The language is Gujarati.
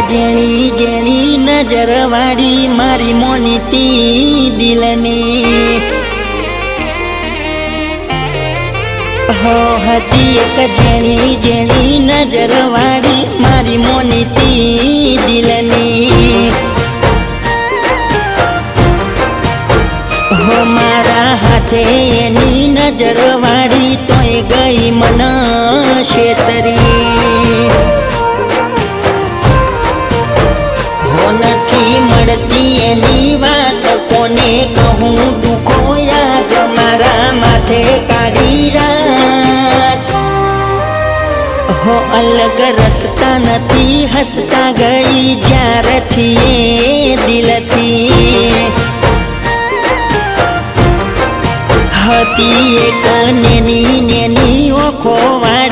જેણી જેણી નજર વાળી મારી મોનીતી દિલની હો હતી એક જેણી જેણી નજર વાળી મારી મોનીતી દિલની હો મારા હાથે એની નજર વાળી તોય ગઈ મન શેતરી હો નથી મળતી એની વાત કોને કહું દુખો યાદ મારા માથે કાઢી રાત હો અલગ રસ્તા નથી હસતા ગઈ જ્યારથી એ દિલથી હતી એક નેની નેની ઓખો વાળી